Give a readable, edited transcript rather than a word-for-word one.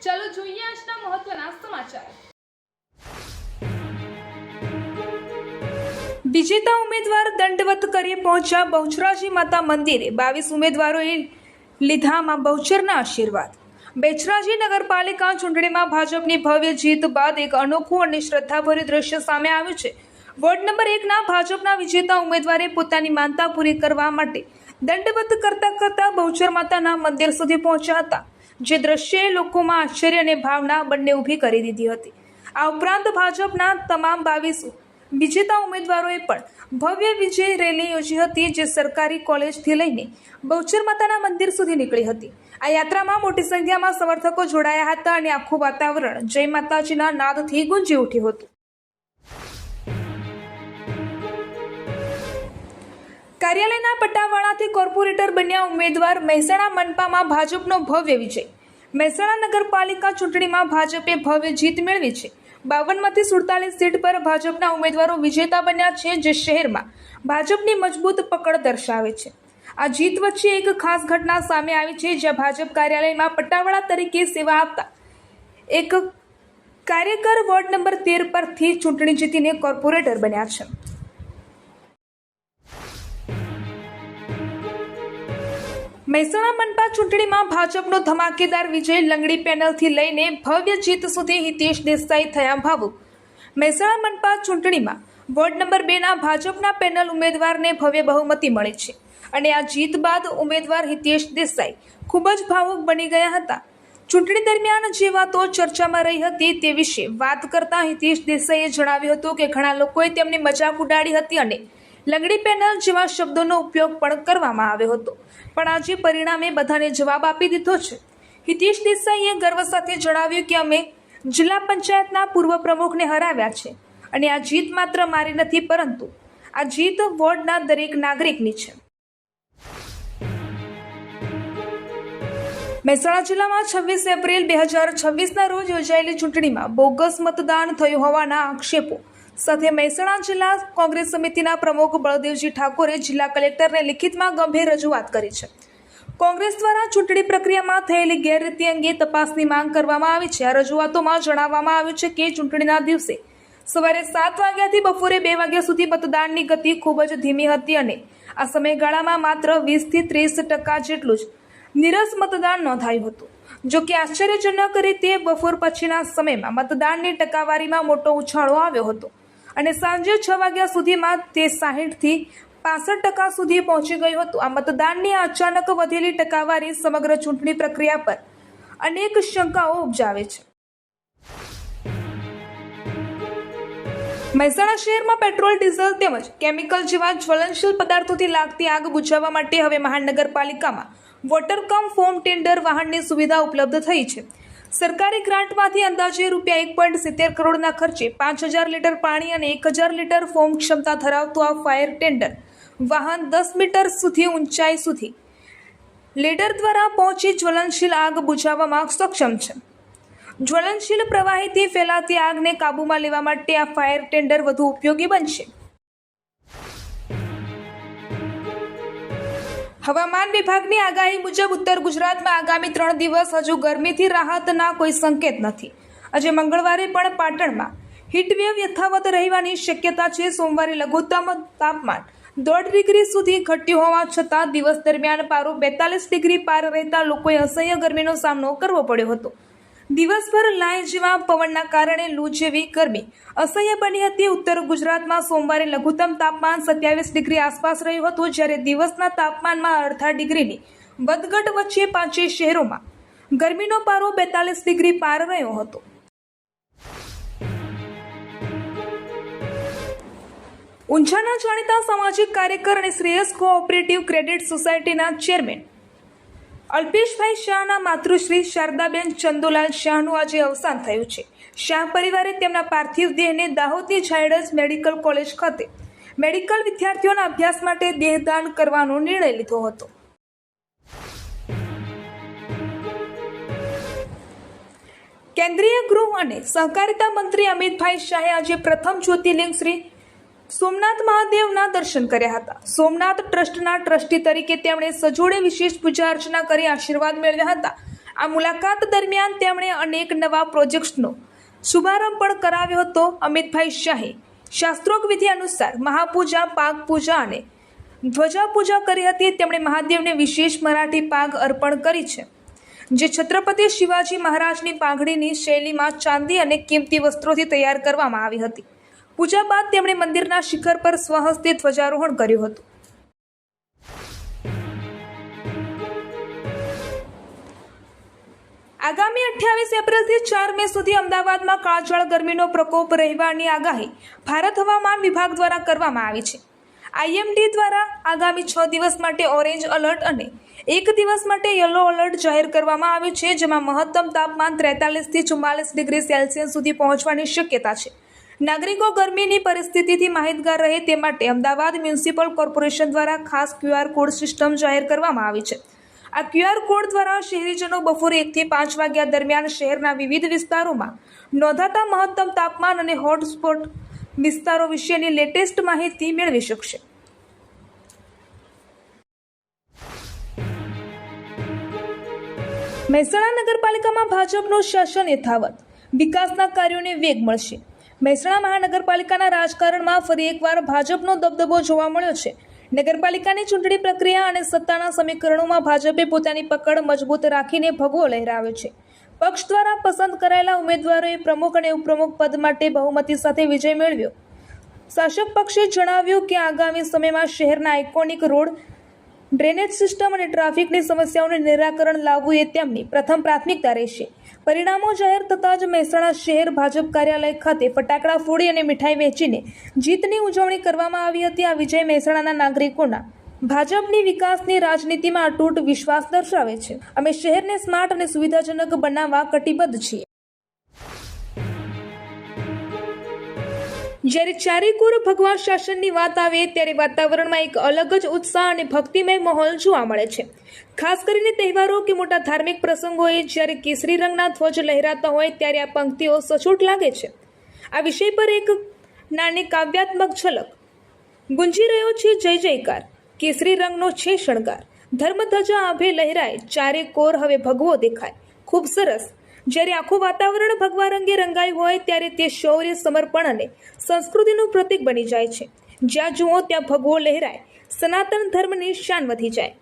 ચાલો જોઈએ આજના મહત્વના સમાચાર। વિજેતા ઉમેદવાર દંડવત કરી પહોંચ્યા બહુચરાજી માતા મંદિરે। 22 ઉમેદવારોએ લીધામાં બહુચરના આશીર્વાદ। બેચરાજી નગરપાલિકા ચૂંટણીમાં ભાજપની ભવ્ય જીત બાદ એક અનોખું અને શ્રદ્ધાભર્યું દ્રશ્ય સામે આવ્યું છે। વોર્ડ નંબર 1ના ભાજપના વિજેતા ઉમેદવારે પોતાની માનતા પૂરી કરવા માટે દંડવત કરતા બહુચર માતાના મંદિર સુધી પહોંચ્યા હતા, જે દ્રશ્યએ લોકોમાં આશ્ચર્ય અને ભાવના બંને ઊભી કરી દીધી હતી। આ ઉપરાંત ભાજપના તમામ 22 વિજેતા ઉમેદવારોએ પણ ભવ્ય વિજય રેલી યોજી હતી, જે સરકારી કોલેજથી લઈને બહુચર માતાના મંદિર સુધી નીકળી હતી। આ યાત્રામાં મોટી સંખ્યામાં સમર્થકો જોડાયા હતા અને આખું વાતાવરણ જય માતાજીના નાદથી ગુંજી ઉઠ્યું હતું। કાર્યાલયના પટ્ટાવાળાથી કોર્પોરેટર બન્યા ઉમેદવાર। મહેસાણા મનપામાં ભાજપનો ભવ્ય વિજય। મહેસાણા નગરપાલિકા ચૂંટણીમાં ભાજપે ભવ્ય જીત મેળવી છે। 52માંથી 47 સીટ પર ભાજપના ઉમેદવારો વિજેતા બન્યા છે, જે શહેરમાં ભાજપની મજબૂત પકડ દર્શાવે છે। આ જીત વચ્ચે એક ખાસ ઘટના સામે આવી છે, જ્યાં ભાજપ કાર્યાલયમાં પટ્ટાવાળા તરીકે સેવા આપતા એક કાર્યકર વોર્ડ નંબર 13 પરથી ચૂંટણી જીતીને કોર્પોરેટર બન્યા છે। મહેસાણા મનપા ચૂંટણીમાં ભાજપનો ધમાકેદાર વિજય। લંગડી પેનલથી લઈને ભવ્ય જીત સુધી હિતેશ દેસાઈ થયા ભાવુક। મહેસાણા મનપા ચૂંટણીમાં વોર્ડ નંબર 2ના ભાજપના પેનલ ઉમેદવારને ભવ્ય બહુમતી મળી છે અને આ જીત બાદ ઉમેદવાર હિતેશ દેસાઈ ખૂબ જ ભાવુક બની ગયા હતા। ચૂંટણી દરમિયાન જે વાતો ચર્ચામાં રહી હતી તે વિશે વાત કરતા હિતેશ દેસાઈએ જણાવ્યું હતું કે ઘણા લોકોએ તેમની મજાક ઉડાડી હતી અને લંગડી પેનલ જેવા શબ્દોનો ઉપયોગ પણ કરવામાં આવ્યો હતો, પણ આજે પરિણામે બધાને જવાબ આપી દીધો છે। હિતેશ દેસાઈએ ગર્વ સાથે જણાવ્યું કે અમે જિલ્લા પંચાયતના પૂર્વ પ્રમુખને હરાવ્યા છે અને આ જીત માત્ર મારી નથી, પરંતુ આ જીત વોર્ડના દરેક નાગરિકની છે। મહેસાણા જિલ્લામાં 26 એપ્રિલ 2026ના રોજ યોજાયેલી ચૂંટણીમાં બોગસ મતદાન થયું હોવાના આક્ષેપો સાથે મહેસાણા જિલ્લા કોંગ્રેસ સમિતિના પ્રમુખ બળદેવજી ઠાકોરે જિલ્લા કલેક્ટરને લિખિતમાં ગંભીર રજૂઆત કરી છે। કોંગ્રેસ દ્વારા ચૂંટણી પ્રક્રિયામાં થયેલી ગેરરીતિ અંગે તપાસની માંગ કરવામાં આવી છે। આ રજૂઆતોમાં જણાવવામાં આવ્યું છે કે ચૂંટણીના દિવસે સવારે 7 વાગ્યાથી બપોરે 2 વાગ્યા સુધી મતદાનની ગતિ ખૂબ જ ધીમી હતી અને આ સમયગાળામાં માત્ર 20થી 30% જેટલું જ નીરસ મતદાન નોંધાયું હતું। જો કે આશ્ચર્યજનક રીતે બપોર પછીના સમયમાં મતદાનની ટકાવારીમાં મોટો ઉછાળો આવ્યો હતો અને સાંજે 6 વાગ્યા સુધીમાં તે 60થી 65% સુધી પહોંચી ગયું હતું। આ મતદાનની અચાનક વધેલી ટકાવારી સમગ્ર ચૂંટણી પ્રક્રિયા પર અનેક શંકાઓ ઉપજાવે છે। મહેસાણા શહેરમાં પેટ્રોલ, ડીઝલ તેમજ કેમિકલ જેવા જ્વલનશીલ પદાર્થોથી લાગતી આગ બુઝાવવા માટે હવે મહાનગરપાલિકામાં વોટર કમ ફોમ ટેન્ડર વાહનની સુવિધા ઉપલબ્ધ થઈ છે। સરકારી ગ્રાન્ટમાંથી અંદાજે ₹1.70 કરોડના ખર્ચે 5000 લીટર પાણી અને 1000 લીટર ફોમ ક્ષમતા ધરાવતું આ ફાયર ટેન્ડર વાહન 10 મીટર સુધી ઊંચાઈ સુધી લેડર દ્વારા પહોંચી જ્વલનશીલ આગ બુઝાવવામાં સક્ષમ છે। જ્વલનશીલ પ્રવાહીથી ફેલાતી આગને કાબૂમાં લેવા માટે આ ફાયર ટેન્ડર વધુ ઉપયોગી બનશે। હવામાન વિભાગની આગાહી મુજબ ઉત્તર ગુજરાતમાં આગામી 3 દિવસ હજુ ગરમીથી રાહતના કોઈ સંકેત નથી। આજે મંગળવારે પણ પાટણમાં હીટવેવ યથાવત રહેવાની શક્યતા છે। સોમવારે લઘુત્તમ તાપમાન 1.5 ડિગ્રી સુધી ઘટ્યું હોવા છતાં દિવસ દરમિયાન પારો 42 ડિગ્રી પાર રહેતા લોકોએ અસહ્ય ગરમીનો સામનો કરવો પડ્યો હતો। દિવસભર લાય જેવા પવનના કારણે લૂ જેવી ગરમી અસહ્ય બની હતી। ઉત્તર ગુજરાતમાં સોમવારે લઘુત્તમ તાપમાન 27 ડિગ્રી આસપાસ રહ્યું હતું, જ્યારે દિવસના તાપમાનમાં અડધા ડિગ્રીની વધઘટ વચ્ચે 5 શહેરોમાં ગરમીનો પારો 42 ડિગ્રી પાર રહ્યો હતો। ઊંઝાના જાણીતા સામાજિક કાર્યકર અને શ્રેયસ કોઓપરેટિવ ક્રેડિટ સોસાયટીના ચેરમેન અલ્પેશભાઈ શાહના માતૃશ્રી શારદાબેન ચંદુલાલ શાહનું આજે અવસાન થયું છે। શાહ પરિવારે તેમના પાર્થિવ દેહને દાહોદની ઝાયડસ મેડિકલ કોલેજ ખાતે મેડિકલ વિદ્યાર્થીઓના અભ્યાસ માટે દેહદાન કરવાનો નિર્ણય લીધો હતો। કેન્દ્રીય ગૃહ અને સહકારિતા મંત્રી અમિતભાઈ શાહે આજે પ્રથમ જ્યોતિર્લિંગ શ્રી સોમનાથ મહાદેવના દર્શન કર્યા હતા। સોમનાથ ટ્રસ્ટના ટ્રસ્ટી તરીકે તેમણે સજોડે વિશેષ પૂજા અર્ચના કરી આશીર્વાદ મેળવ્યા હતા। આ મુલાકાત દરમિયાન તેમણે અનેક નવા પ્રોજેક્ટ્સનો શુભારંભ પણ કરાવ્યો હતો. અમિતભાઈ શાહે શાસ્ત્રોક્ત વિધિ અનુસાર મહાપૂજા, પાગ પૂજા અને ધ્વજા પૂજા કરી હતી. તેમણે મહાદેવને વિશેષ મરાઠી પાગ અર્પણ કરી છે, જે છત્રપતિ શિવાજી મહારાજની પાઘડીની શૈલીમાં ચાંદી અને કિંમતી વસ્ત્રોથી તૈયાર કરવામાં આવી હતી. પૂજા બાદ તેમણે મંદિરના શિખર પર સ્વહસ્તે ધ્વજારોહણ કર્યું હતું. આગામી 28 એપ્રિલથી 4 મે સુધી અમદાવાદમાં કાળઝાળ ગરમીનો પ્રકોપ રહેવાની આગાહી ભારત હવામાન વિભાગ દ્વારા કરવામાં આવી છે. આઈએમડી દ્વારા આગામી 6 દિવસ માટે ઓરેન્જ એલર્ટ અને 1 દિવસ માટે યલો એલર્ટ જાહેર કરવામાં આવ્યું છે, જેમાં મહત્તમ તાપમાન 43 થી 44 ડિગ્રી સેલ્સિયસ સુધી પહોંચવાની શક્યતા છે. નાગરિકો ગરમીની પરિસ્થિતિથી માહિતગાર રહે તે માટે અમદાવાદ મ્યુનિસિપલ કોર્પોરેશન દ્વારા ખાસ QR કોડ સિસ્ટમ જાહેર કરવામાં આવી છે. આ QR કોડ દ્વારા શહેરીજનો બપોરે 1 થી 5 વાગ્યા દરમિયાન શહેરના વિવિધ વિસ્તારોમાં નોંધાતા મહત્તમ તાપમાન અને હોટસ્પોટ વિસ્તારો વિશેની લેટેસ્ટ માહિતી મેળવી શકશે. મહેસાણા નગરપાલિકામાં ભાજપનું શાસન યથાવત, વિકાસના કાર્યોને વેગ મળશે. મહેસાણા મહાનગરપાલિકાના રાજકારણમાં ફરી એકવાર ભાજપનો દબદબો જોવા મળ્યો છે. નગરપાલિકાની ચૂંટણી પ્રક્રિયા અને સત્તાના સમીકરણોમાં ભાજપે પોતાની પકડ મજબૂત રાખીને ભગવો લહેરાવ્યો છે. પક્ષ દ્વારા પસંદ કરાયેલા ઉમેદવારોએ પ્રમુખ અને ઉપપ્રમુખ પદ માટે બહુમતી સાથે વિજય મેળવ્યો. શાસક પક્ષે જણાવ્યું કે આગામી સમયમાં શહેરના આઇકોનિક રોડ, ડ્રેનેજ સિસ્ટમ અને ટ્રાફિકની સમસ્યાઓનું નિરાકરણ લાવવું એ તેમની પ્રથમ પ્રાથમિકતા રહેશે. પરિણામો જાહેર થતાં જ મહેસાણા શહેર ભાજપ કાર્યાલય ખાતે ફટાકડા ફોડી અને મીઠાઈ વહેંચીને જીતની ઉજવણી કરવામાં આવી હતી. આ વિજય મહેસાણાના નાગરિકોના ભાજપની વિકાસની રાજનીતિમાં અતૂટ વિશ્વાસ દર્શાવે છે. અમે શહેરને સ્માર્ટ અને સુવિધાજનક બનાવવા કટિબદ્ધ છીએ. જ્યારે ચારેકોર ભગવાન શાસનની વાત આવે ત્યારે વાતાવરણમાં એક અલગ જ ઉત્સાહ અને ભક્તિમય માહોલ જોવા મળે છે. ખાસ કરીને તહેવારો કે મોટા ધાર્મિક પ્રસંગોએ જ્યારે કેસરી રંગના ધ્વજ લહેરાતા હોય ત્યારે આ પંક્તિઓ સચોટ લાગે છે. આ વિષય પર એક નાની કાવ્યાત્મક ઝલક. ગુંજી રહ્યો છે જય જયકાર, કેસરી રંગનો છે શણગાર, ધર્મધજા આભે લહેરાય, ચારે કોર હવે ભગવો દેખાય. ખૂબ સરસ. જ્યારે આખું વાતાવરણ ભગવા રંગે રંગાયું હોય ત્યારે તે શૌર્ય, સમર્પણ અને સંસ્કૃતિનું પ્રતીક બની જાય છે. જ્યાં જુઓ ત્યાં ભગવો લહેરાય, સનાતન ધર્મની શાન વધી જાય.